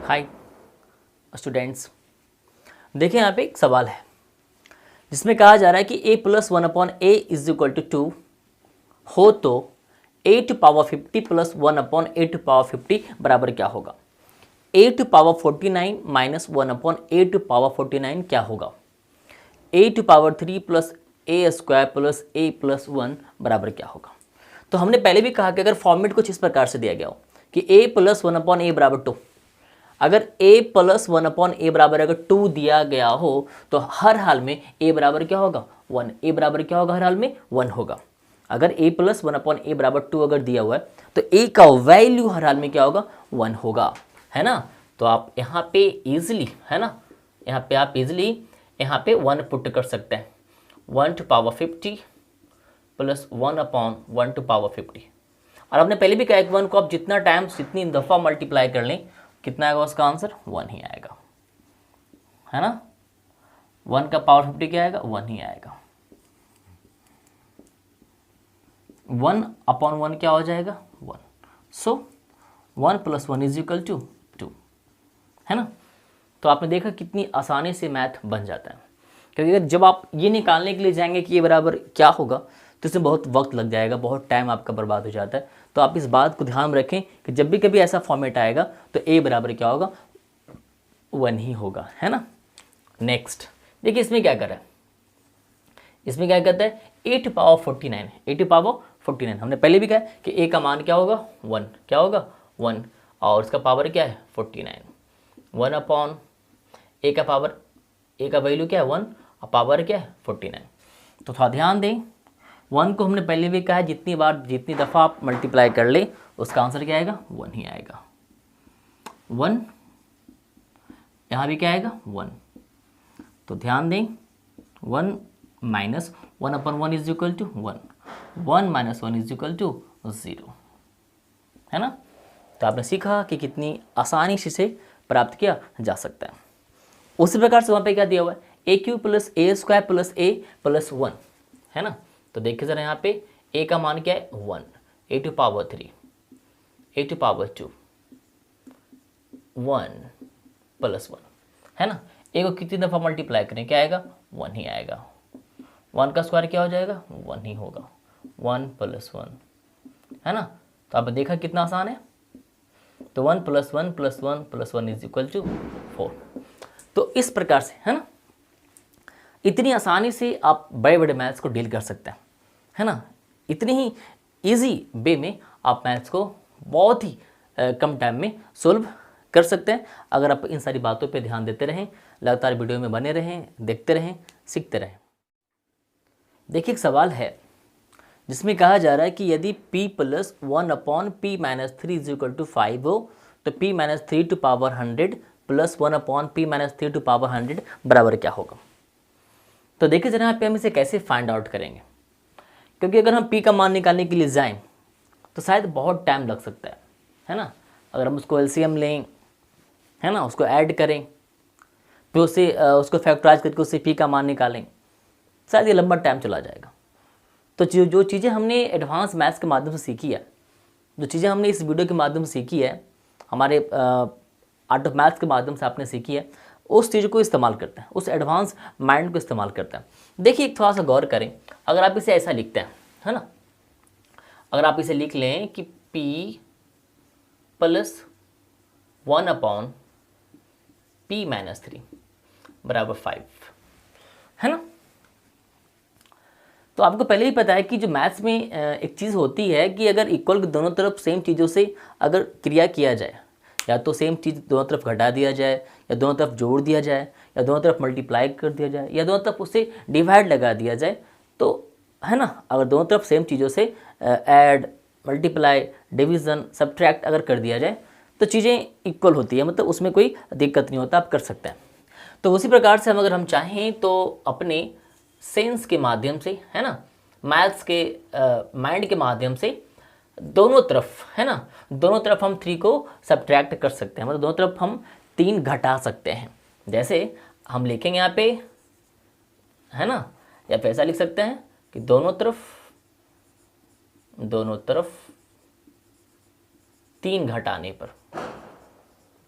Hi students, देखिए यहाँ पे एक सवाल है जिसमें कहा जा रहा है कि a plus 1/a is equal to 2 हो तो a to power 50 plus 1/a to power 50 बराबर क्या होगा। a to power 49 minus 1/a to power 49 क्या होगा। a to power 3 plus a square plus a plus 1 बराबर क्या होगा। तो हमने पहले भी कहा कि अगर फॉर्मेट कुछ इस प्रकार से दिया गया हो कि a प्लस 1/a बराबर 2, अगर a प्लस 1/a बराबर अगर 2 दिया गया हो तो हर हाल में a बराबर क्या होगा 1। a बराबर क्या होगा हर हाल में 1 होगा। अगर a प्लस 1/a बराबर 2 अगर दिया हुआ है तो a का वैल्यू हर हाल में क्या होगा 1 होगा, है ना। तो आप यहाँ पे इजीली, है ना, यहाँ पे आप इजीली यहाँ पे 1 पुट कर सकते हैं। 1 to power 50 plus 1/1 to power 50। और आपने पहले भी कहा कि 1 को आप जितना टाइम्स जितनी दफ़ा मल्टीप्लाई कर लें कितना आएगा उसका आंसर 1 ही आएगा, है ना। 1 का पावर 50 क्या आएगा 1 ही आएगा। 1/1 क्या हो जाएगा 1। So 1 plus 1 is equal to 2, है ना। तो आपने देखा कितनी आसानी से मैथ बन जाता है, क्योंकि अगर जब आप ये निकालने के लिए जाएंगे कि ये बराबर क्या होगा तो इसमें बहुत वक्त लग जाएगा, बहुत टाइम आपका बर्बाद हो जाता है। तो आप इस बात को ध्यान में रखें कि जब भी कभी ऐसा फॉर्मेट आएगा तो a बराबर क्या होगा 1 ही होगा, है ना। नेक्स्ट देखिए इसमें क्या कर रहा है, इसमें क्या कहता है a to power 49। a to power 49 हमने पहले भी कहा कि a का मान क्या होगा 1, क्या होगा 1, और उसका पावर क्या है 49। 1 a का पावर, a का वैल्यू क्या है 1 और पावर क्या है 49। तो थोड़ा ध्यान दें, 1 को हमने पहले भी कहा है जितनी बार जितनी दफ़ा आप मल्टीप्लाई कर ले उसका आंसर क्या आएगा 1 ही आएगा। 1 यहाँ भी क्या आएगा 1। तो ध्यान दें 1 minus 1/1 is equal to 1, 1 minus 1 is equal to 0, है ना। तो आपने सीखा कि कितनी आसानी से इसे प्राप्त किया जा सकता है। उसी प्रकार से वहाँ पे क्या दिया हुआ है a³ plus a square plus a plus 1, है ना। तो देखिए ज़रा यहाँ पे a का मान क्या है 1, a to power 3, a to power 2, 1 plus 1, है ना। a को कितनी दफ़ा मल्टीप्लाई करें क्या आएगा 1 ही आएगा। 1 का स्क्वायर क्या हो जाएगा 1 ही होगा, 1 प्लस 1, है ना। तो आपने देखा कितना आसान है। तो 1 plus 1 plus 1 plus 1 is equal to 4। तो इस प्रकार से, है ना, इतनी आसानी से आप बड़े बड़े मैथ्स को डील कर सकते हैं, है ना। इतनी ही इजी वे में आप मैथ्स को बहुत ही कम टाइम में सोल्व कर सकते हैं अगर आप इन सारी बातों पे ध्यान देते रहें, लगातार वीडियो में बने रहें, देखते रहें, सीखते रहें। देखिए एक सवाल है जिसमें कहा जा रहा है कि यदि p plus 1/p minus 3 is equal to 5 हो तो p minus 3 to power 100 plus 1/p minus 3 to power 100 बराबर क्या होगा। तो देखिए जरा यहाँ पे हम इसे कैसे फाइंड आउट करेंगे, क्योंकि अगर हम p का मान निकालने के लिए जाएं तो शायद बहुत टाइम लग सकता है ना। अगर हम उसको LCM लें, है ना, उसको ऐड करें फिर उसे उसको फैक्टराइज करके उससे p का मान निकालें, शायद ये लंबा टाइम चला जाएगा। तो जो चीज़ें हमने एडवांस मैथ्स के माध्यम से सीखी है, जो चीज़ें हमने इस वीडियो के माध्यम से सीखी है, हमारे आर्ट ऑफ मैथ्स के माध्यम से आपने सीखी है, उस चीज़ को इस्तेमाल करते हैं, उस एडवांस माइंड को इस्तेमाल करते हैं। देखिए एक थोड़ा सा गौर करें, अगर आप इसे ऐसा लिखते हैं, है ना, अगर आप इसे लिख लें कि p प्लस 1/p माइनस 3 बराबर 5, है ना। तो आपको पहले ही पता है कि जो मैथ्स में एक चीज़ होती है कि अगर इक्वल दोनों तरफ सेम चीज़ों से अगर क्रिया किया जाए, या तो सेम चीज़ दोनों तरफ घटा दिया जाए, या दोनों तरफ जोड़ दिया जाए, या दोनों तरफ मल्टीप्लाई कर दिया जाए, या दोनों तरफ उससे डिवाइड लगा दिया जाए, तो है ना, अगर दोनों तरफ सेम चीज़ों से ऐड, मल्टीप्लाई, डिवीज़न, सब्ट्रैक्ट अगर कर दिया जाए तो चीज़ें इक्वल होती है, मतलब उसमें कोई दिक्कत नहीं होता, आप कर सकते हैं। तो उसी प्रकार से हम अगर हम चाहें तो अपने सेंस के माध्यम से, है ना, मैथ्स के माइंड के माध्यम से दोनों तरफ, है ना, दोनों तरफ हम 3 को सब्ट्रैक्ट कर सकते हैं, मतलब दोनों तरफ हम 3 घटा सकते हैं। जैसे हम लिखेंगे यहाँ पे, है ना, या फिर ऐसा लिख सकते हैं कि दोनों तरफ 3 घटाने पर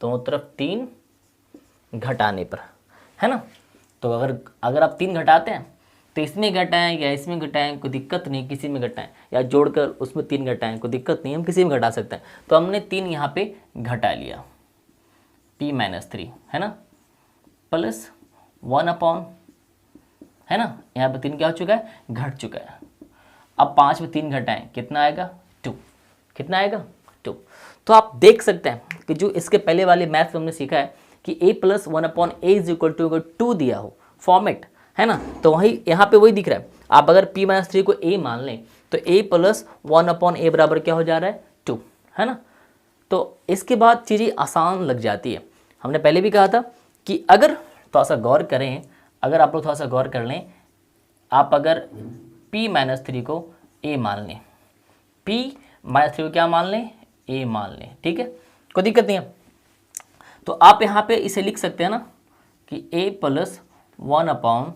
दोनों तरफ 3 घटाने पर, है ना। तो अगर आप 3 घटाते हैं तो इसमें घटाएं या इसमें घटाएं कोई दिक्कत नहीं, किसी में घटाएं, या जोड़कर उसमें 3 घटाएं कोई दिक्कत नहीं, हम किसी में घटा सकते हैं। तो हमने 3 यहाँ पे घटा लिया, p-3, है ना, प्लस 1/, है ना, यहाँ पे 3 क्या हो चुका है, घट चुका है। अब 5 में 3 घटाएं कितना आएगा, 2। कितना आएगा, 2। तो आप देख सकते हैं कि जो इसके पहले वाले मैथ्स में हमने सीखा है कि a + 1/a = 2 दिया हो फॉर्मेट, है ना, तो वही यहाँ पे वही दिख रहा है। आप अगर p-3 को a मान लें तो a + 1/a बराबर क्या हो जा रहा है, 2, है ना। तो इसके बाद चीज़ें आसान लग जाती है। हमने पहले भी कहा था कि अगर थोड़ा सा गौर करें, अगर आप लोग थोड़ा सा गौर कर लें, आप अगर p-3 को a मान लें, p-3 को क्या मान लें, a मान लें, ठीक है, कोई दिक्कत नहीं है। तो आप यहाँ पे इसे लिख सकते हैं ना कि a + 1/a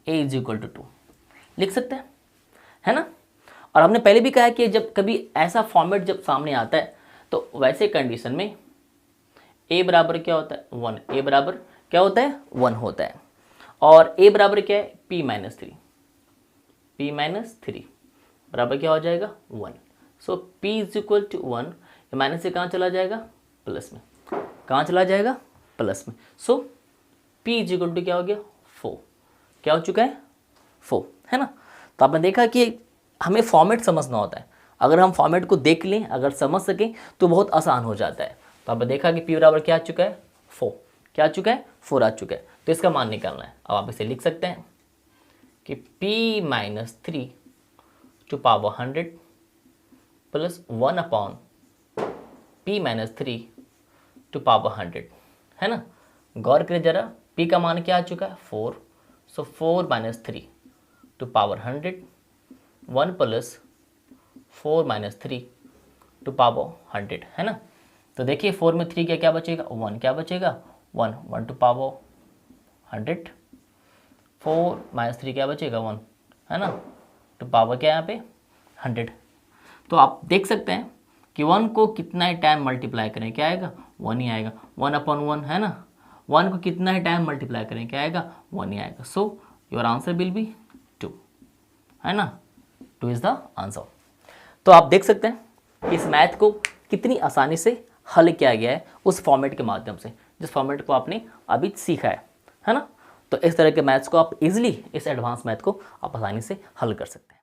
= 2 लिख सकते हैं, है ना। और हमने पहले भी कहा है कि जब कभी ऐसा फॉर्मेट जब सामने आता है तो वैसे कंडीशन में a बराबर क्या होता है, 1, a बराबर क्या होता है, 1 होता है। और a बराबर क्या है, p-3, p-3 बराबर क्या हो जाएगा, 1। सो p = 1, माइनस से कहाँ चला जाएगा, प्लस में, कहाँ चला जाएगा, प्लस में। सो p = क्या हो गया, 4, क्या हो चुका है, 4, है ना। तो आपने देखा कि हमें फॉर्मेट समझना होता है। अगर हम फॉर्मेट को देख लें, अगर समझ सकें तो बहुत आसान हो जाता है। तो आपने देखा कि p बराबर क्या आ चुका है, 4, क्या आ चुका है, 4 आ चुका है। तो इसका मान निकालना है। अब आप इसे लिख सकते हैं कि p-3 ⁻ 100 + 1/p-3 ⁻ 100, है ना। गौर करें जरा, p का मान क्या आ चुका है, 4। सो 4 - 3 ⁻ 100, 1 + 4 - 3 ⁻ 100, है ना। तो देखिए 4 में 3 क्या बचेगा, 1 क्या बचेगा, 1 ⁻ 100, 4 - 3 क्या बचेगा, 1, है ना, तो पावर क्या है यहाँ पे, 100। तो आप देख सकते हैं कि 1 को कितना ही टाइम मल्टीप्लाई करें क्या आएगा, 1 ही आएगा, 1/1, है ना। 1 को कितना ही टाइम मल्टीप्लाई करें क्या आएगा, 1 ही आएगा। So your answer will be 2, है ना, 2 इज़ द आंसर। तो आप देख सकते हैं कि इस मैथ को कितनी आसानी से हल किया गया है उस फॉर्मेट के माध्यम से, जिस फॉर्मेट को आपने अभी सीखा है ना। तो इस तरह के मैथ्स को आप इजीली, इस एडवांस मैथ को आप आसानी से हल कर सकते हैं।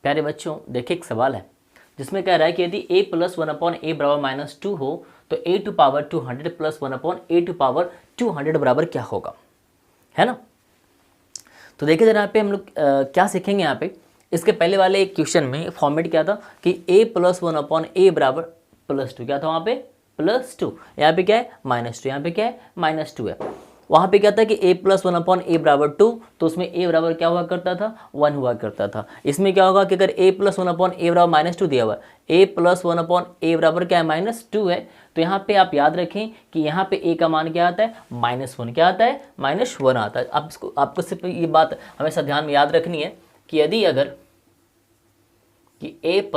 प्यारे बच्चों, देखिए एक सवाल है जिसमें कह रहा है कि यदि a + 1/a बराबर -2 हो तो a to power 200 + 1/a to power 200 बराबर क्या होगा, है ना। तो देखिए जरा यहाँ पे हम लोग क्या सीखेंगे। यहाँ पे इसके पहले वाले एक क्वेश्चन में फॉर्मेट क्या था कि a + 1/a बराबर +2, क्या था वहाँ पे, +2। यहाँ पे क्या है, -2, यहाँ पे क्या है, -2 है। वहाँ पे क्या था कि a + 1/a बराबर 2, तो उसमें a बराबर क्या हुआ करता था, 1 हुआ करता था। इसमें क्या होगा कि अगर a + 1/a बराबर -2 दिया हुआ है, a + 1/a बराबर क्या है, -2 है, तो यहाँ पे आप याद रखें कि यहाँ पे a का मान क्या आता है, -1, क्या आता है, -1 आता है। आपको सिर्फ ये बात हमेशा ध्यान में याद रखनी है कि यदि अगर कि a +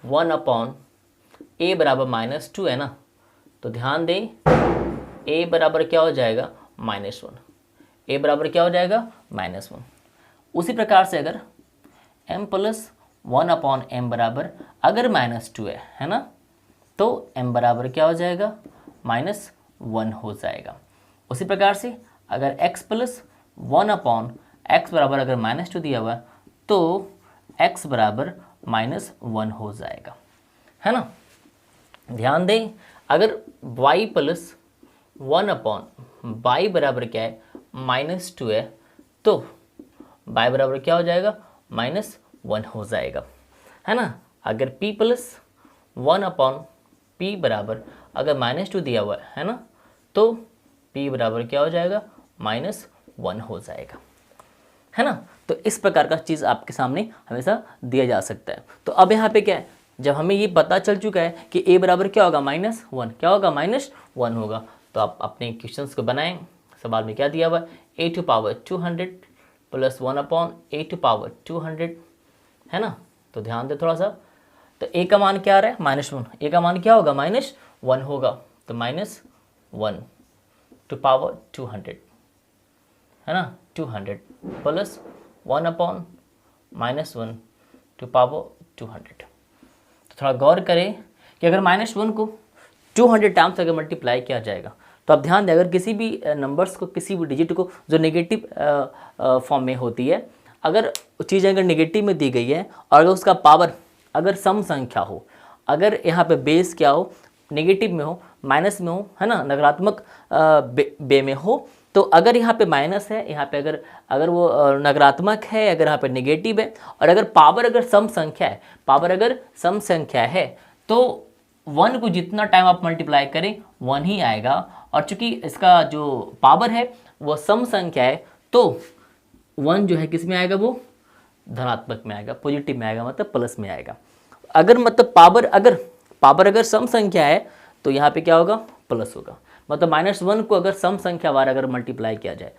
1/a बराबर -2 है ना, तो ध्यान दें a बराबर क्या हो जाएगा, -1, a बराबर क्या हो जाएगा, -1। उसी प्रकार से अगर m + 1/m बराबर अगर -2 है ना, तो m बराबर क्या हो जाएगा, -1 हो जाएगा। उसी प्रकार से अगर x + 1/x बराबर अगर -2 दिया हुआ है तो x बराबर -1 हो जाएगा, है ना। ध्यान दें अगर y + 1/y बराबर क्या है, -2 है, तो y बराबर क्या हो जाएगा, -1 हो जाएगा, है ना। अगर p + 1/p बराबर अगर -2 दिया हुआ है ना, तो p बराबर क्या हो जाएगा, -1 हो जाएगा, है ना। तो इस प्रकार का चीज़ आपके सामने हमेशा दिया जा सकता है। तो अब यहाँ पे क्या है, जब हमें ये पता चल चुका है कि a बराबर क्या होगा, -1, क्या होगा, -1 होगा, तो आप अपने क्वेश्चंस को बनाएं। सवाल में क्या दिया हुआ है, a to power 200 + 1/a to power 200, है ना। तो ध्यान दें थोड़ा सा तो a का मान क्या आ रहा है -1, a का मान क्या होगा -1 होगा, तो -1 टू पावर 200 है ना, 200 प्लस 1 अपॉन -1 टू पावर 200। तो थोड़ा गौर करें कि अगर -1 को 200 टाइम्स अगर मल्टीप्लाई किया जाएगा तो आप ध्यान दें, अगर किसी भी नंबर्स को, किसी भी डिजिट को जो नेगेटिव फॉर्म में होती है, अगर चीज़ अगर नेगेटिव में दी गई है और अगर उसका पावर अगर सम संख्या हो, अगर यहाँ पे बेस क्या हो, नेगेटिव में हो, माइनस में हो, है ना, नकारात्मक बे में हो, तो अगर यहाँ पे माइनस है, यहाँ पे अगर वो नकारात्मक है, अगर यहाँ पे नेगेटिव है, और अगर पावर अगर सम संख्या है, पावर अगर सम संख्या है, तो 1 को जितना टाइम आप मल्टीप्लाई करें 1 ही आएगा। और चूंकि इसका जो पावर है वो सम संख्या है, तो 1 जो है किस में आएगा, वो धनात्मक में आएगा, पॉजिटिव में आएगा, मतलब प्लस में आएगा। अगर मतलब पावर अगर सम संख्या है तो यहाँ पे क्या होगा, प्लस होगा। मतलब -1 को अगर सम संख्या वार अगर मल्टीप्लाई किया जाए,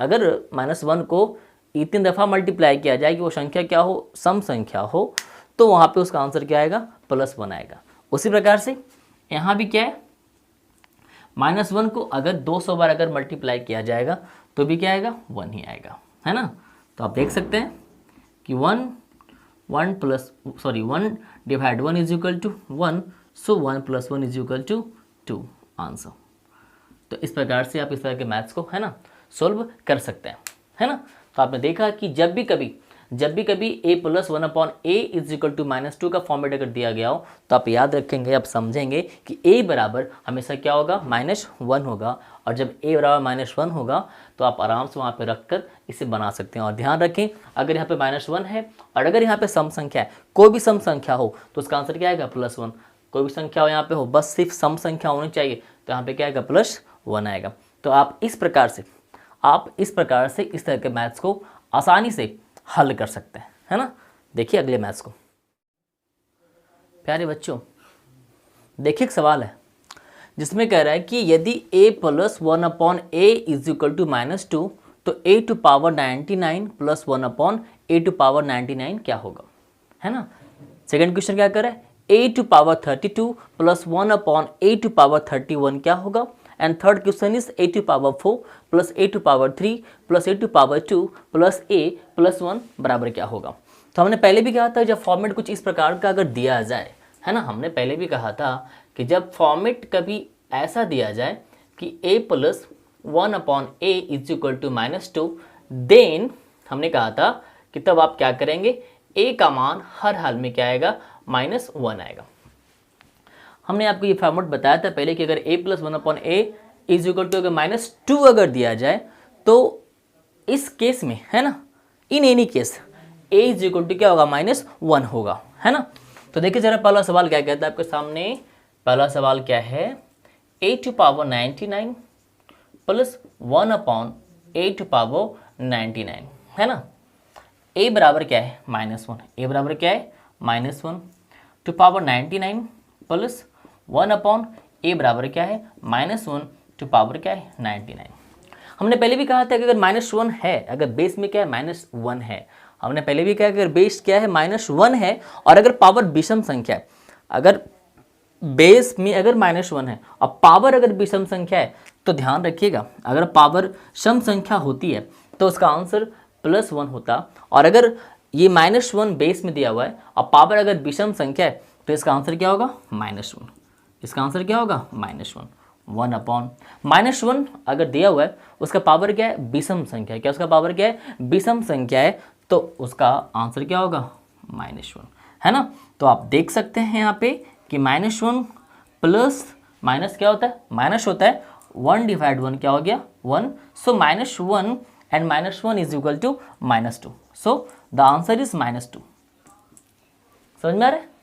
अगर -1 को इतनी दफ़ा मल्टीप्लाई किया जाए कि वो संख्या क्या हो, सम संख्या हो, तो वहाँ पे उसका आंसर क्या आएगा, +1 आएगा। उसी प्रकार से यहाँ भी क्या है, -1 को अगर 200 बार अगर मल्टीप्लाई किया जाएगा तो भी क्या आएगा, 1 ही आएगा, है ना। तो आप देख सकते हैं कि 1 divide 1 is equal to 1, so 1 + 1 is equal to 2 answer. तो इस प्रकार से आप इस तरह के मैथ्स को, है ना, सोल्व कर सकते हैं, है ना। तो आपने देखा कि जब भी कभी a + 1/a is equal to -2 का फॉर्मेट अगर दिया गया हो तो आप याद रखेंगे, आप समझेंगे कि a बराबर हमेशा क्या होगा, -1 होगा। और जब a बराबर -1 होगा तो आप आराम से वहाँ पे रखकर इसे बना सकते हैं। और ध्यान रखें, अगर यहाँ पे -1 है और अगर यहाँ पे सम संख्या है, कोई भी सम संख्या हो, तो उसका आंसर क्या आएगा, +1। कोई भी संख्या हो यहाँ पे हो, बस सिर्फ सम संख्या होनी चाहिए, तो यहाँ पे क्या आएगा, +1 आएगा। तो आप इस प्रकार से इस तरह के मैथ्स को आसानी से हल कर सकते हैं, है ना। देखिए अगले मैथ्स को। प्यारे बच्चों, देखिए एक सवाल है जिसमें कह रहा है कि यदि a + 1/a is equal to -2 तो a to power 99 + 1/a to power 99 क्या होगा, है ना। सेकंड क्वेश्चन क्या कर रहा है, a to power 32 + 1/a to power 31 क्या होगा। And third question is a to power 4 + a to power 3 + a to power 2 + a + 1 बराबर क्या होगा। तो हमने पहले भी कहा था, जब फॉर्मेट कुछ इस प्रकार का अगर दिया जाए, है ना, हमने पहले भी कहा था कि जब फॉर्मेट कभी ऐसा दिया जाए कि a + 1/a is equal to -2, then हमने कहा था कि तब आप क्या करेंगे, a का मान हर हाल में क्या आएगा, -1 आएगा। हमने आपको ये फॉर्मेट बताया था पहले कि अगर a + 1/a is equal to अगर -2 अगर दिया जाए तो इस केस में, है ना, in any case a is equal to क्या होगा, -1 होगा, है ना। तो देखिए जरा पहला सवाल क्या कहता है आपके सामने। पहला सवाल क्या है, a to power 99 + 1/a to power 99, है ना। a बराबर क्या है, -1, a बराबर क्या है, -1 टू पावर 99 प्लस 1/a बराबर क्या है, -1 टू पावर क्या है, 99। हमने पहले भी कहा था कि अगर -1 है, अगर बेस में क्या है, -1 है, हमने पहले भी कहा कि अगर बेस क्या है, -1 है, और अगर पावर विषम संख्या है, अगर बेस में अगर -1 है और पावर अगर विषम संख्या है, तो ध्यान रखिएगा, अगर पावर सम संख्या होती है तो उसका आंसर +1 होता। और अगर ये -1 बेस में दिया हुआ है और पावर अगर विषम संख्या है तो इसका आंसर क्या होगा, -1। इसका आंसर क्या होगा, -1। 1/-1 अगर दिया हुआ है, उसका पावर क्या है, विषम संख्या है। क्या उसका पावर क्या है, विषम संख्या है, तो उसका आंसर क्या होगा, -1, है ना। तो आप देख सकते हैं यहाँ पे कि -1 प्लस माइनस क्या होता है, माइनस होता है, 1/1 क्या हो गया, 1। So -1 and -1 is equal to -2। So the answer is -2। समझ में आ रहा है।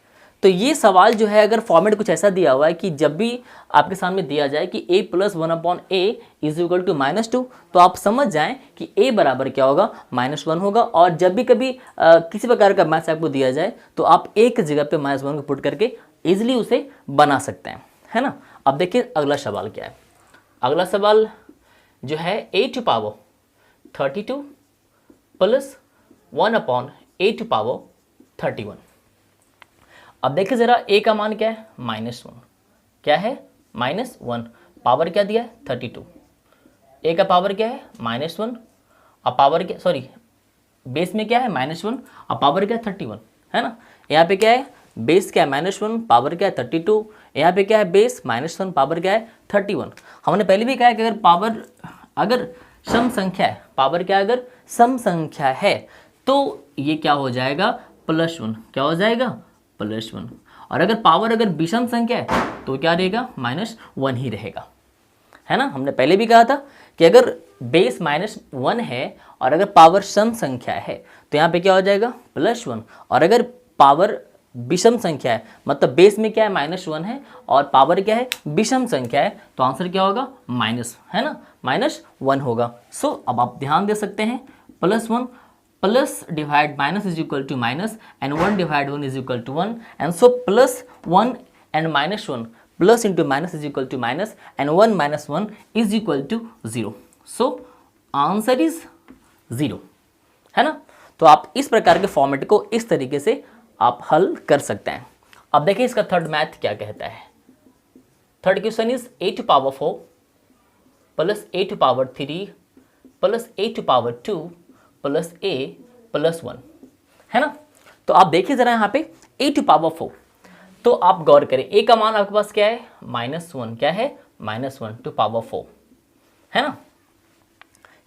तो ये सवाल जो है, अगर फॉर्मेट कुछ ऐसा दिया हुआ है कि जब भी आपके सामने दिया जाए कि a + 1/a is equal to -2, तो आप समझ जाएं कि a बराबर क्या होगा, -1 होगा। और जब भी कभी किसी प्रकार का मैथ्स आपको दिया जाए तो आप एक जगह पे -1 को पुट करके इजिली उसे बना सकते हैं, है ना। अब देखिए अगला सवाल क्या है। अगला सवाल जो है a to power 32 + 1/a to power 31। अब देखिए ज़रा ए का मान क्या है, -1, क्या है -1, पावर क्या दिया है 32, ए का पावर क्या है -1 और पावर क्या, सॉरी बेस में क्या है -1 और पावर क्या है 31, है ना। यहाँ पे क्या है बेस क्या है -1, पावर क्या है 32, यहाँ पे क्या है बेस -1, पावर क्या है 31। हमने पहले भी कहा है कि अगर पावर अगर सम संख्या है, पावर क्या अगर सम संख्या है तो ये क्या हो जाएगा +1, क्या हो जाएगा +1, और अगर पावर अगर विषम संख्या है तो क्या रहेगा -1 ही रहेगा, है ना। हमने पहले भी कहा था कि अगर बेस -1 है और अगर पावर सम संख्या है तो यहाँ पे क्या हो जाएगा +1, और अगर पावर विषम संख्या है मतलब बेस में क्या है -1 है और पावर क्या है विषम संख्या है तो आंसर क्या होगा माइनस, है ना, -1 होगा। सो अब आप ध्यान दे सकते हैं +1 plus divide minus is equal to minus and 1 divide 1 is equal to 1 and so +1 and -1 plus into minus is equal to minus and 1 - 1 is equal to 0। So answer is 0, है ना। तो आप इस प्रकार के फॉर्मेट को इस तरीके से आप हल कर सकते हैं। अब देखिए इसका थर्ड मैथ क्या कहता है। Third question is a to power 4 plus a to power 3 plus a to power 2 plus a plus 1, है ना। तो आप देखिए जरा यहाँ पे a टू पावर 4, तो आप गौर करें a का मान आपके पास क्या है -1, क्या है -1 टू पावर 4, है ना।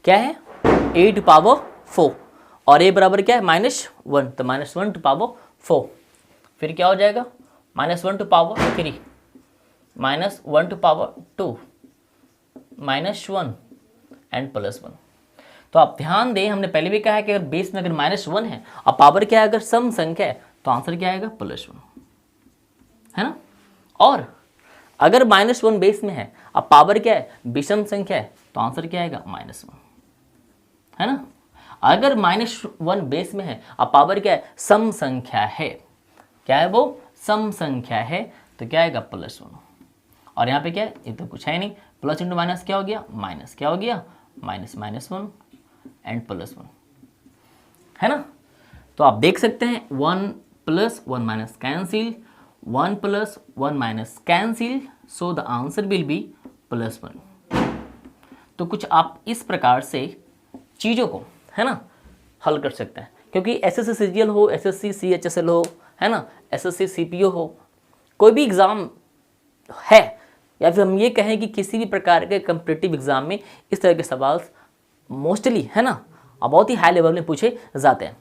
क्या है a टू पावर 4 और a बराबर क्या है -1, तो -1 टू पावर 4, फिर क्या हो जाएगा -1 to power 3, -1 to power 2, -1 and +1। तो आप ध्यान दें हमने पहले भी कहा है कि अगर बेस में अगर -1 है और पावर क्या है अगर सम संख्या है तो आंसर क्या आएगा +1, है ना। और अगर -1 बेस में है और पावर क्या है विषम संख्या है तो आंसर क्या आएगा -1, है ना। अगर -1 बेस में है और पावर क्या है सम संख्या है, क्या है वो सम संख्या है, तो क्या आएगा +1। और यहाँ पे क्या है ये तो कुछ है नहीं, प्लस इंटू माइनस क्या हो गया माइनस, क्या हो गया -1 एंड +1, है ना। तो आप देख सकते हैं 1 + 1 - cancel, 1 + 1 - cancel, so the answer will be +1। तो कुछ आप इस प्रकार से चीज़ों को, है ना, हल कर सकते हैं। क्योंकि SSC CGL हो, SSC CHSL हो, है ना, SSC CPO हो, कोई भी एग्ज़ाम है या फिर हम ये कहें कि किसी भी प्रकार के कम्पिटिटिव एग्ज़ाम में इस तरह के सवाल मोस्टली, है ना, बहुत ही हाई लेवल में पूछे जाते हैं।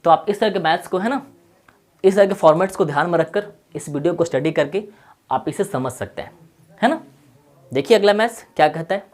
तो आप इस तरह के मैथ्स को, है ना, इस तरह के फॉर्मेट्स को ध्यान में रखकर इस वीडियो को स्टडी करके आप इसे समझ सकते हैं, है ना। देखिए अगला मैथ्स क्या कहता है।